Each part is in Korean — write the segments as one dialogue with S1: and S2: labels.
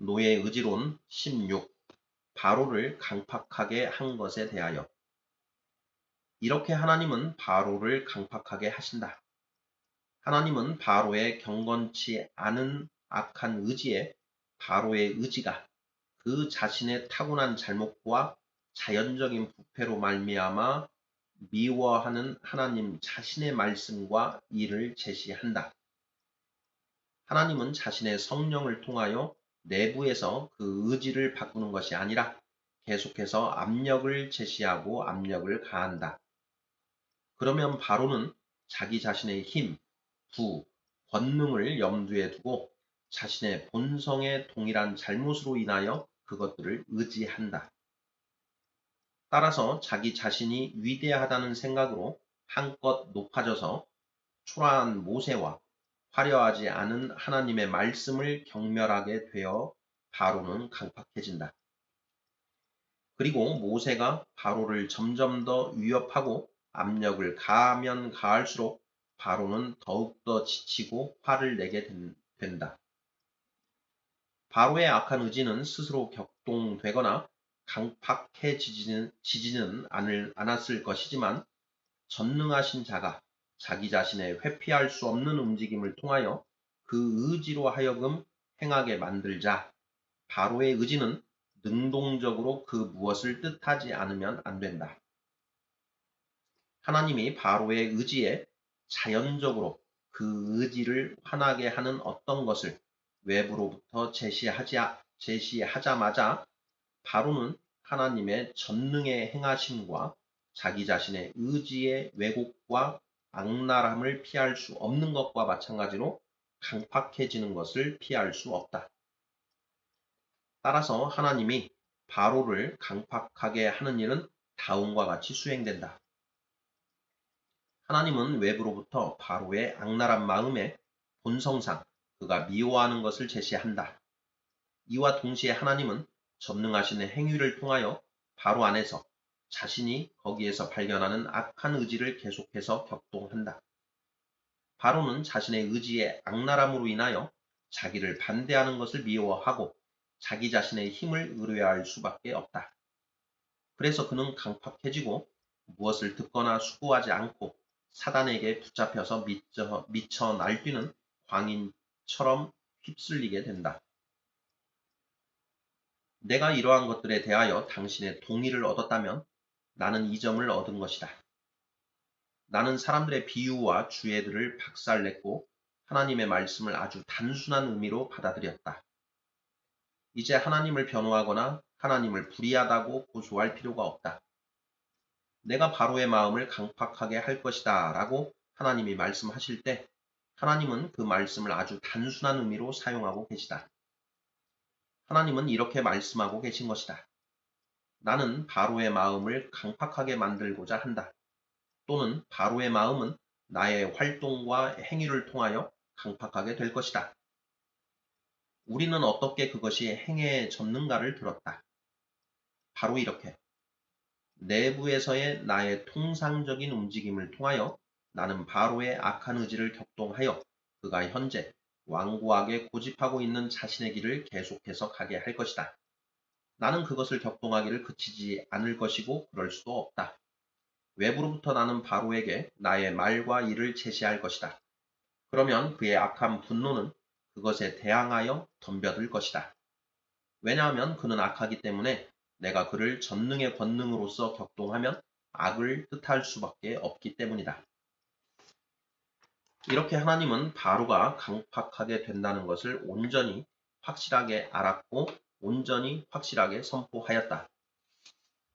S1: 노예 의지론 16. 바로를 강팍하게 한 것에 대하여. 이렇게 하나님은 바로를 강팍하게 하신다. 하나님은 바로의 경건치 않은 악한 의지에 바로의 의지가 그 자신의 타고난 잘못과 자연적인 부패로 말미암아 미워하는 하나님 자신의 말씀과 일을 제시한다. 하나님은 자신의 성령을 통하여 내부에서 그 의지를 바꾸는 것이 아니라 계속해서 압력을 제시하고 압력을 가한다. 그러면 바로는 자기 자신의 힘, 부, 권능을 염두에 두고 자신의 본성의 동일한 잘못으로 인하여 그것들을 의지한다. 따라서 자기 자신이 위대하다는 생각으로 한껏 높아져서 초라한 모세와 화려하지 않은 하나님의 말씀을 경멸하게 되어 바로는 강팍해진다. 그리고 모세가 바로를 점점 더 위협하고 압력을 가하면 가할수록 바로는 더욱더 지치고 화를 내게 된다. 바로의 악한 의지는 스스로 격동되거나 강팍해지지는 않았을 것이지만 전능하신 자가 자기 자신의 회피할 수 없는 움직임을 통하여 그 의지로 하여금 행하게 만들자 바로의 의지는 능동적으로 그 무엇을 뜻하지 않으면 안 된다. 하나님이 바로의 의지에 자연적으로 그 의지를 화나게 하는 어떤 것을 외부로부터 제시하자마자 바로는 하나님의 전능의 행하심과 자기 자신의 의지의 왜곡과 악랄함을 피할 수 없는 것과 마찬가지로 강팍해지는 것을 피할 수 없다. 따라서 하나님이 바로를 강팍하게 하는 일은 다음과 같이 수행된다. 하나님은 외부로부터 바로의 악랄한 마음의 본성상 그가 미워하는 것을 제시한다. 이와 동시에 하나님은 전능하신 행위를 통하여 바로 안에서 자신이 거기에서 발견하는 악한 의지를 계속해서 격동한다. 바로는 자신의 의지의 악랄함으로 인하여 자기를 반대하는 것을 미워하고 자기 자신의 힘을 의뢰할 수밖에 없다. 그래서 그는 강팍해지고 무엇을 듣거나 수고하지 않고 사단에게 붙잡혀서 미쳐 날뛰는 광인처럼 휩쓸리게 된다. 내가 이러한 것들에 대하여 당신의 동의를 얻었다면 나는 이 점을 얻은 것이다. 나는 사람들의 비유와 주예들을 박살냈고 하나님의 말씀을 아주 단순한 의미로 받아들였다. 이제 하나님을 변호하거나 하나님을 불의하다고 고소할 필요가 없다. 내가 바로의 마음을 강팍하게 할 것이다 라고 하나님이 말씀하실 때 하나님은 그 말씀을 아주 단순한 의미로 사용하고 계시다. 하나님은 이렇게 말씀하고 계신 것이다. 나는 바로의 마음을 강팍하게 만들고자 한다. 또는 바로의 마음은 나의 활동과 행위를 통하여 강팍하게 될 것이다. 우리는 어떻게 그것이 행해졌는가를 들었다. 바로 이렇게 내부에서의 나의 통상적인 움직임을 통하여 나는 바로의 악한 의지를 격동하여 그가 현재 완고하게 고집하고 있는 자신의 길을 계속해서 가게 할 것이다. 나는 그것을 격동하기를 그치지 않을 것이고 그럴 수도 없다. 외부로부터 나는 바로에게 나의 말과 일을 제시할 것이다. 그러면 그의 악한 분노는 그것에 대항하여 덤벼들 것이다. 왜냐하면 그는 악하기 때문에 내가 그를 전능의 권능으로서 격동하면 악을 뜻할 수밖에 없기 때문이다. 이렇게 하나님은 바로가 강팍하게 된다는 것을 온전히 확실하게 알았고 온전히 확실하게 선포하였다.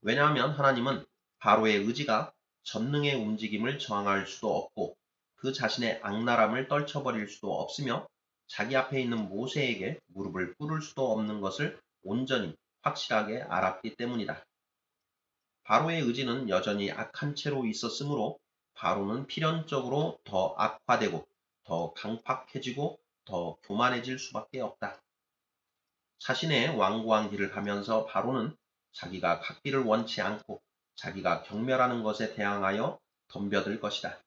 S1: 왜냐하면 하나님은 바로의 의지가 전능의 움직임을 저항할 수도 없고 그 자신의 악랄함을 떨쳐버릴 수도 없으며 자기 앞에 있는 모세에게 무릎을 꿇을 수도 없는 것을 온전히 확실하게 알았기 때문이다. 바로의 의지는 여전히 악한 채로 있었으므로 바로는 필연적으로 더 악화되고 더 강팍해지고 더 교만해질 수밖에 없다. 자신의 완고한 길을 가면서 바로는 자기가 갖기를 원치 않고 자기가 경멸하는 것에 대항하여 덤벼들 것이다.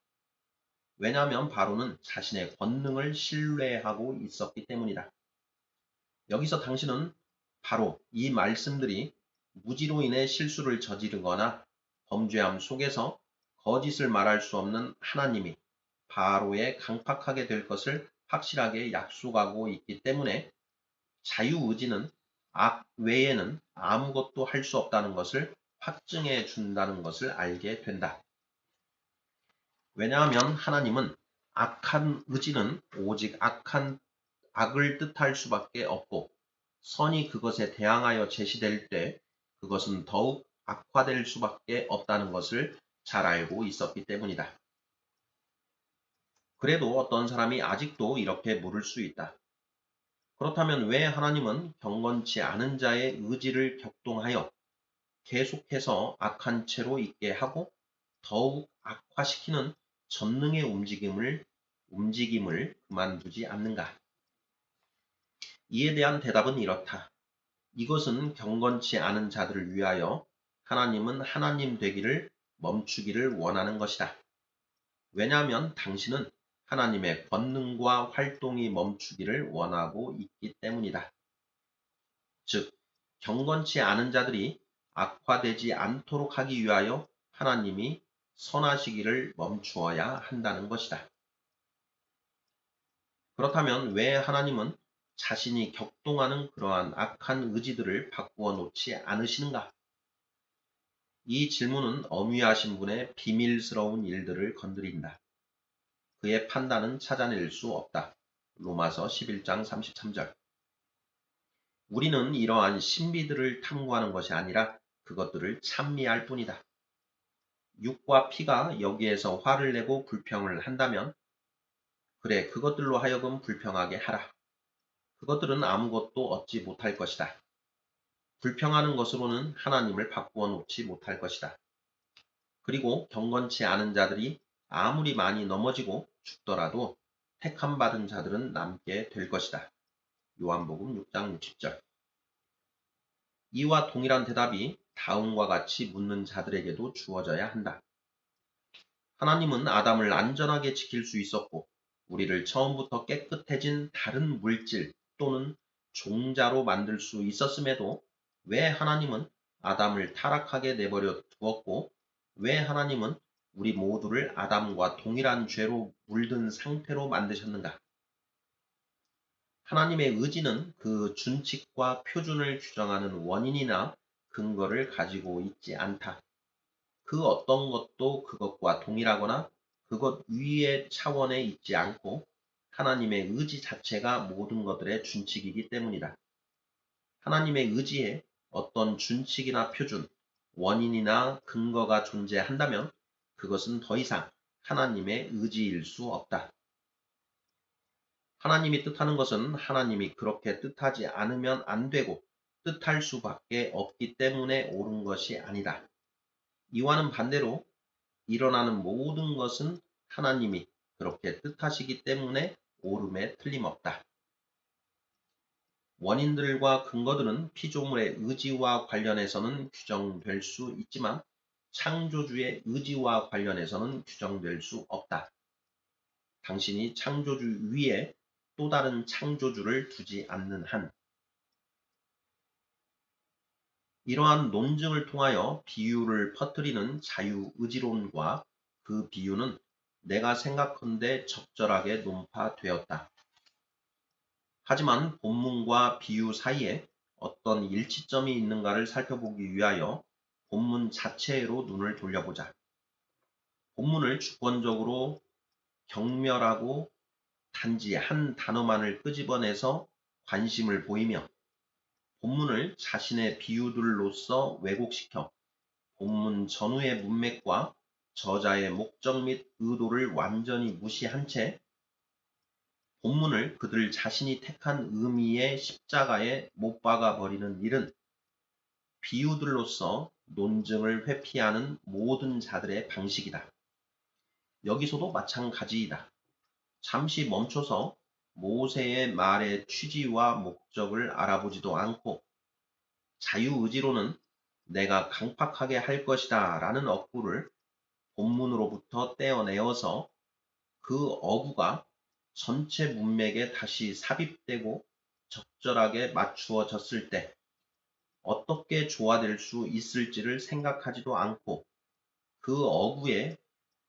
S1: 왜냐하면 바로는 자신의 권능을 신뢰하고 있었기 때문이다. 여기서 당신은 바로 이 말씀들이 무지로 인해 실수를 저지르거나 범죄함 속에서 거짓을 말할 수 없는 하나님이 바로에 강팍하게 될 것을 확실하게 약속하고 있기 때문에 자유의지는 악 외에는 아무것도 할 수 없다는 것을 확증해 준다는 것을 알게 된다. 왜냐하면 하나님은 악한 의지는 오직 악을 뜻할 수밖에 없고 선이 그것에 대항하여 제시될 때 그것은 더욱 악화될 수밖에 없다는 것을 잘 알고 있었기 때문이다. 그래도 어떤 사람이 아직도 이렇게 물을 수 있다. 그렇다면 왜 하나님은 경건치 않은 자의 의지를 격동하여 계속해서 악한 채로 있게 하고 더욱 악화시키는 전능의 움직임을 그만두지 않는가? 이에 대한 대답은 이렇다. 이것은 경건치 않은 자들을 위하여 하나님은 하나님 되기를 멈추기를 원하는 것이다. 왜냐하면 당신은 하나님의 권능과 활동이 멈추기를 원하고 있기 때문이다. 즉, 경건치 않은 자들이 악화되지 않도록 하기 위하여 하나님이 선하시기를 멈추어야 한다는 것이다. 그렇다면 왜 하나님은 자신이 격동하는 그러한 악한 의지들을 바꾸어 놓지 않으시는가? 이 질문은 엄위하신 분의 비밀스러운 일들을 건드린다. 그의 판단은 찾아낼 수 없다. 로마서 11장 33절. 우리는 이러한 신비들을 탐구하는 것이 아니라 그것들을 찬미할 뿐이다. 육과 피가 여기에서 화를 내고 불평을 한다면 그래 그것들로 하여금 불평하게 하라. 그것들은 아무것도 얻지 못할 것이다. 불평하는 것으로는 하나님을 바꾸어 놓지 못할 것이다. 그리고 경건치 않은 자들이 아무리 많이 넘어지고 죽더라도 택함 받은 자들은 남게 될 것이다. 요한복음 6장 60절. 이와 동일한 대답이 다음과 같이 묻는 자들에게도 주어져야 한다. 하나님은 아담을 안전하게 지킬 수 있었고 우리를 처음부터 깨끗해진 다른 물질 또는 종자로 만들 수 있었음에도 왜 하나님은 아담을 타락하게 내버려 두었고 왜 하나님은 우리 모두를 아담과 동일한 죄로 물든 상태로 만드셨는가? 하나님의 의지는 그 준칙과 표준을 규정하는 원인이나 근거를 가지고 있지 않다. 그 어떤 것도 그것과 동일하거나 그것 위의 차원에 있지 않고 하나님의 의지 자체가 모든 것들의 준칙이기 때문이다. 하나님의 의지에 어떤 준칙이나 표준, 원인이나 근거가 존재한다면 그것은 더 이상 하나님의 의지일 수 없다. 하나님이 뜻하는 것은 하나님이 그렇게 뜻하지 않으면 안 되고 뜻할 수밖에 없기 때문에 옳은 것이 아니다. 이와는 반대로 일어나는 모든 것은 하나님이 그렇게 뜻하시기 때문에 옳음에 틀림없다. 원인들과 근거들은 피조물의 의지와 관련해서는 규정될 수 있지만 창조주의 의지와 관련해서는 규정될 수 없다. 당신이 창조주 위에 또 다른 창조주를 두지 않는 한. 이러한 논증을 통하여 비유를 퍼뜨리는 자유의지론과 그 비유는 내가 생각컨대 적절하게 논파되었다. 하지만 본문과 비유 사이에 어떤 일치점이 있는가를 살펴보기 위하여 본문 자체로 눈을 돌려보자. 본문을 주권적으로 경멸하고 단지 한 단어만을 끄집어내서 관심을 보이며 본문을 자신의 비유들로서 왜곡시켜 본문 전후의 문맥과 저자의 목적 및 의도를 완전히 무시한 채 본문을 그들 자신이 택한 의미의 십자가에 못 박아 버리는 일은 비유들로서 논증을 회피하는 모든 자들의 방식이다. 여기서도 마찬가지이다. 잠시 멈춰서 모세의 말의 취지와 목적을 알아보지도 않고 자유의지로는 내가 강팍하게 할 것이다 라는 어구를 본문으로부터 떼어내어서 그 어구가 전체 문맥에 다시 삽입되고 적절하게 맞추어졌을 때 어떻게 조화될 수 있을지를 생각하지도 않고 그 어구에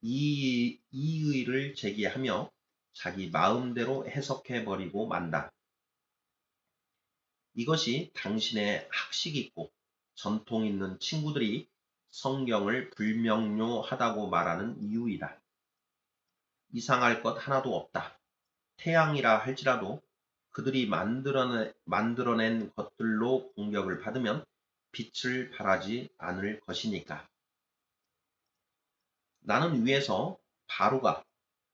S1: 이의를 제기하며 자기 마음대로 해석해버리고 만다. 이것이 당신의 학식 있고 전통 있는 친구들이 성경을 불명료하다고 말하는 이유이다. 이상할 것 하나도 없다. 태양이라 할지라도 그들이 만들어낸 것들로 공격을 받으면 빛을 발하지 않을 것이니까. 나는 위에서 바로가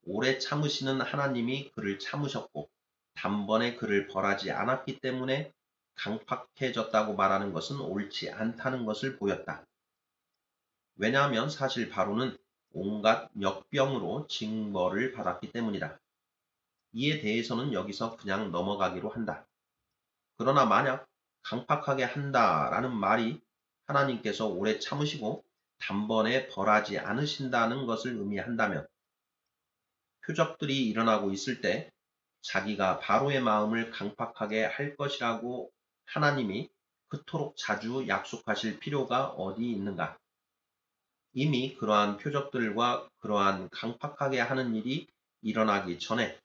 S1: 오래 참으시는 하나님이 그를 참으셨고 단번에 그를 벌하지 않았기 때문에 강팍해졌다고 말하는 것은 옳지 않다는 것을 보였다. 왜냐하면 사실 바로는 온갖 역병으로 징벌을 받았기 때문이다. 이에 대해서는 여기서 그냥 넘어가기로 한다. 그러나 만약 강팍하게 한다라는 말이 하나님께서 오래 참으시고 단번에 벌하지 않으신다는 것을 의미한다면 표적들이 일어나고 있을 때 자기가 바로의 마음을 강팍하게 할 것이라고 하나님이 그토록 자주 약속하실 필요가 어디 있는가? 이미 그러한 표적들과 그러한 강팍하게 하는 일이 일어나기 전에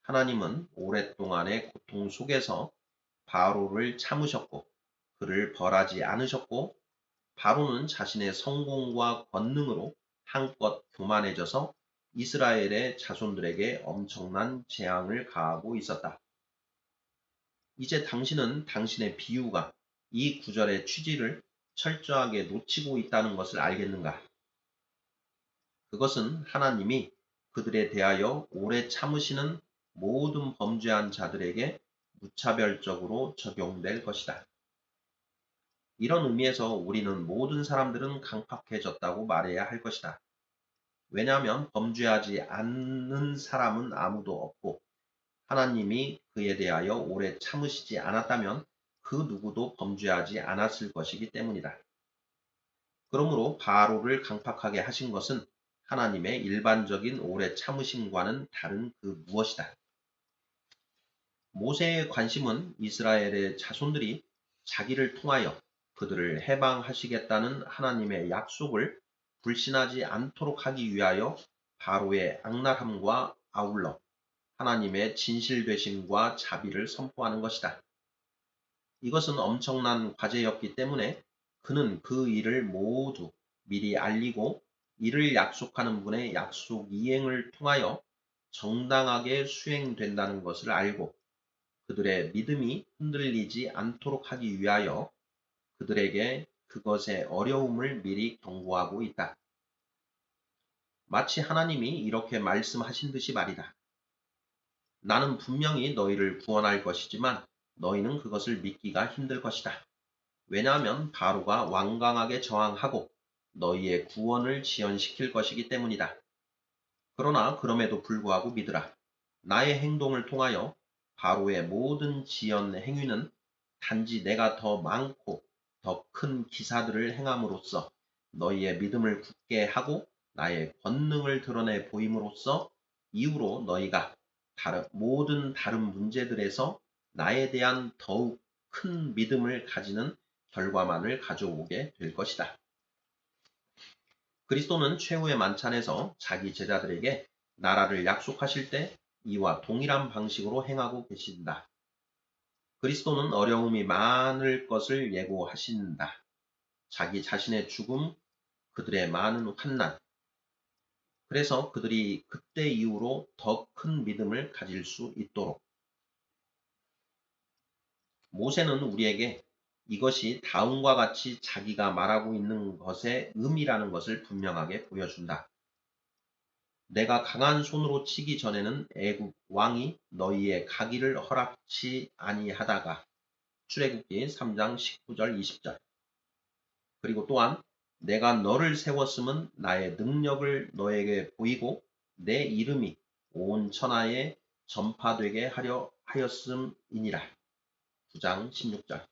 S1: 하나님은 오랫동안의 고통 속에서 바로를 참으셨고 그를 벌하지 않으셨고 바로는 자신의 성공과 권능으로 한껏 교만해져서 이스라엘의 자손들에게 엄청난 재앙을 가하고 있었다. 이제 당신은 당신의 비유가 이 구절의 취지를 철저하게 놓치고 있다는 것을 알겠는가? 그것은 하나님이 그들에 대하여 오래 참으시는 모든 범죄한 자들에게 무차별적으로 적용될 것이다. 이런 의미에서 우리는 모든 사람들은 강팍해졌다고 말해야 할 것이다. 왜냐하면 범죄하지 않는 사람은 아무도 없고 하나님이 그에 대하여 오래 참으시지 않았다면 그 누구도 범죄하지 않았을 것이기 때문이다. 그러므로 바로를 강팍하게 하신 것은 하나님의 일반적인 오래 참으심과는 다른 그 무엇이다. 모세의 관심은 이스라엘의 자손들이 자기를 통하여 그들을 해방하시겠다는 하나님의 약속을 불신하지 않도록 하기 위하여 바로의 악랄함과 아울러 하나님의 진실되심과 자비를 선포하는 것이다. 이것은 엄청난 과제였기 때문에 그는 그 일을 모두 미리 알리고 이를 약속하는 분의 약속 이행을 통하여 정당하게 수행된다는 것을 알고 그들의 믿음이 흔들리지 않도록 하기 위하여 그들에게 그것의 어려움을 미리 경고하고 있다. 마치 하나님이 이렇게 말씀하신 듯이 말이다. 나는 분명히 너희를 구원할 것이지만 너희는 그것을 믿기가 힘들 것이다. 왜냐하면 바로가 완강하게 저항하고 너희의 구원을 지연시킬 것이기 때문이다. 그러나 그럼에도 불구하고 믿으라. 나의 행동을 통하여 바로의 모든 지연 행위는 단지 내가 더 많고 더 큰 기사들을 행함으로써 너희의 믿음을 굳게 하고 나의 권능을 드러내 보임으로써 이후로 너희가 모든 다른 문제들에서 나에 대한 더욱 큰 믿음을 가지는 결과만을 가져오게 될 것이다. 그리스도는 최후의 만찬에서 자기 제자들에게 나라를 약속하실 때 이와 동일한 방식으로 행하고 계신다. 그리스도는 어려움이 많을 것을 예고하신다. 자기 자신의 죽음, 그들의 많은 환난. 그래서 그들이 그때 이후로 더 큰 믿음을 가질 수 있도록. 모세는 우리에게 이것이 다음과 같이 자기가 말하고 있는 것의 의미라는 것을 분명하게 보여준다. 내가 강한 손으로 치기 전에는 애굽 왕이 너희의 가기를 허락치 아니하다가 출애굽기 3장 19절 20절. 그리고 또한 내가 너를 세웠음은 나의 능력을 너에게 보이고 내 이름이 온 천하에 전파되게 하려 하였음이니라. 9장 16절.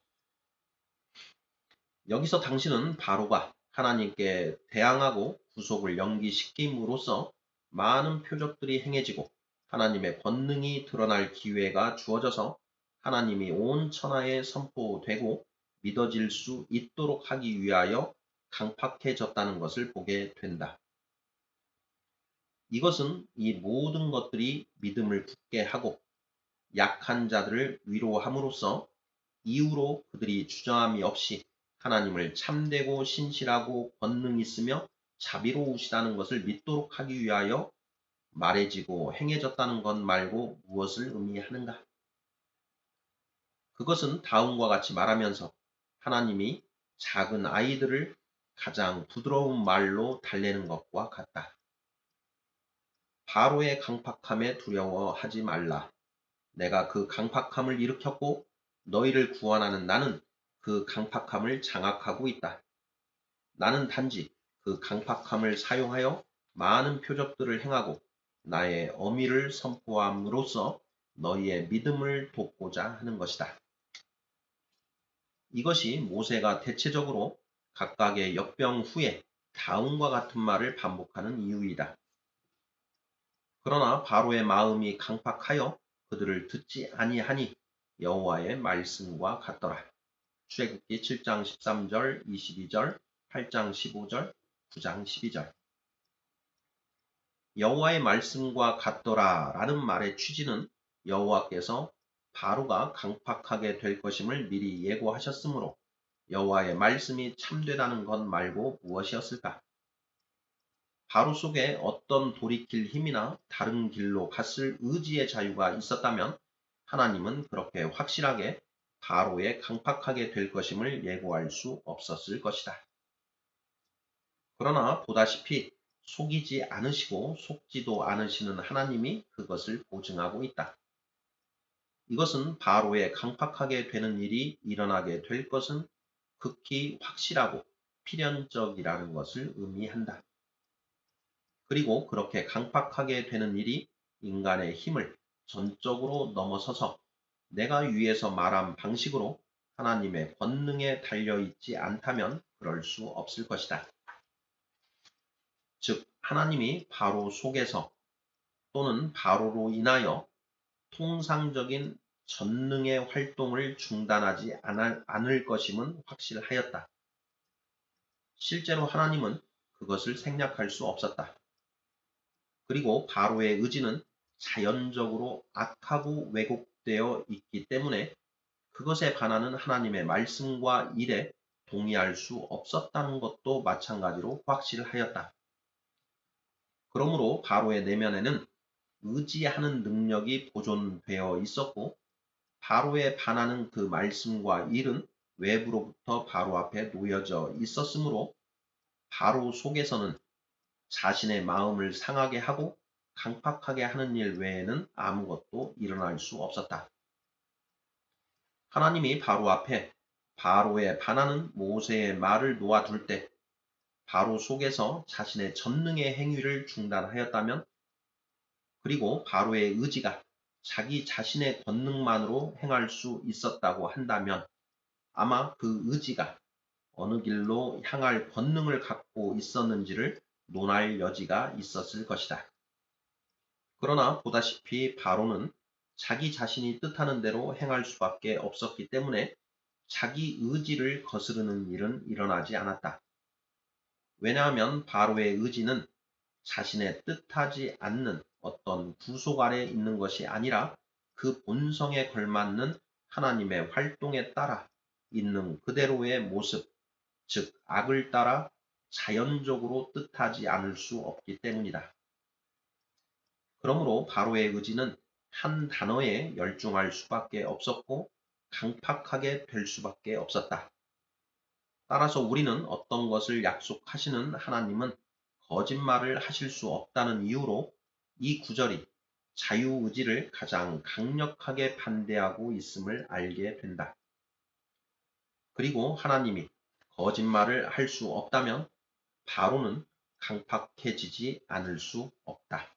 S1: 여기서 당신은 바로가 하나님께 대항하고 구속을 연기시킴으로써 많은 표적들이 행해지고 하나님의 권능이 드러날 기회가 주어져서 하나님이 온 천하에 선포되고 믿어질 수 있도록 하기 위하여 강팍해졌다는 것을 보게 된다. 이것은 이 모든 것들이 믿음을 굳게 하고 약한 자들을 위로함으로써 이후로 그들이 주저함이 없이 하나님을 참되고 신실하고 권능 있으며 자비로우시다는 것을 믿도록 하기 위하여 말해지고 행해졌다는 것 말고 무엇을 의미하는가? 그것은 다음과 같이 말하면서 하나님이 작은 아이들을 가장 부드러운 말로 달래는 것과 같다. 바로의 강팍함에 두려워하지 말라. 내가 그 강팍함을 일으켰고 너희를 구원하는 나는 그 강팍함을 장악하고 있다. 나는 단지 그 강팍함을 사용하여 많은 표적들을 행하고 나의 어미를 선포함으로써 너희의 믿음을 돕고자 하는 것이다. 이것이 모세가 대체적으로 각각의 역병 후에 다음과 같은 말을 반복하는 이유이다. 그러나 바로의 마음이 강팍하여 그들을 듣지 아니하니 여호와의 말씀과 같더라. 출애굽기 7장 13절, 22절, 8장 15절, 9장 12절. 여호와의 말씀과 같더라 라는 말의 취지는 여호와께서 바로가 강팍하게 될 것임을 미리 예고하셨으므로 여호와의 말씀이 참되다는 것 말고 무엇이었을까? 바로 속에 어떤 돌이킬 힘이나 다른 길로 갔을 의지의 자유가 있었다면 하나님은 그렇게 확실하게 바로에 강팍하게 될 것임을 예고할 수 없었을 것이다. 그러나 보다시피 속이지 않으시고 속지도 않으시는 하나님이 그것을 보증하고 있다. 이것은 바로에 강팍하게 되는 일이 일어나게 될 것은 극히 확실하고 필연적이라는 것을 의미한다. 그리고 그렇게 강팍하게 되는 일이 인간의 힘을 전적으로 넘어서서 내가 위에서 말한 방식으로 하나님의 권능에 달려있지 않다면 그럴 수 없을 것이다. 즉 하나님이 바로 속에서 또는 바로로 인하여 통상적인 전능의 활동을 중단하지 않을 것임은 확실하였다. 실제로 하나님은 그것을 생략할 수 없었다. 그리고 바로의 의지는 자연적으로 악하고 왜곡되어 있기 때문에 그것에 반하는 하나님의 말씀과 일에 동의할 수 없었다는 것도 마찬가지로 확실하였다. 그러므로 바로의 내면에는 의지하는 능력이 보존되어 있었고 바로에 반하는 그 말씀과 일은 외부로부터 바로 앞에 놓여져 있었으므로 바로 속에서는 자신의 마음을 상하게 하고 강팍하게 하는 일 외에는 아무것도 일어날 수 없었다. 하나님이 바로 앞에 바로에 반하는 모세의 말을 놓아둘 때 바로 속에서 자신의 전능의 행위를 중단하였다면 그리고 바로의 의지가 자기 자신의 권능만으로 행할 수 있었다고 한다면 아마 그 의지가 어느 길로 향할 권능을 갖고 있었는지를 논할 여지가 있었을 것이다. 그러나 보다시피 바로는 자기 자신이 뜻하는 대로 행할 수밖에 없었기 때문에 자기 의지를 거스르는 일은 일어나지 않았다. 왜냐하면 바로의 의지는 자신의 뜻하지 않는 어떤 구속 아래 있는 것이 아니라 그 본성에 걸맞는 하나님의 활동에 따라 있는 그대로의 모습, 즉 악을 따라 자연적으로 뜻하지 않을 수 없기 때문이다. 그러므로 바로의 의지는 한 단어에 열중할 수밖에 없었고 강팍하게 될 수밖에 없었다. 따라서 우리는 어떤 것을 약속하시는 하나님은 거짓말을 하실 수 없다는 이유로 이 구절이 자유의지를 가장 강력하게 반대하고 있음을 알게 된다. 그리고 하나님이 거짓말을 할 수 없다면 바로는 강팍해지지 않을 수 없다.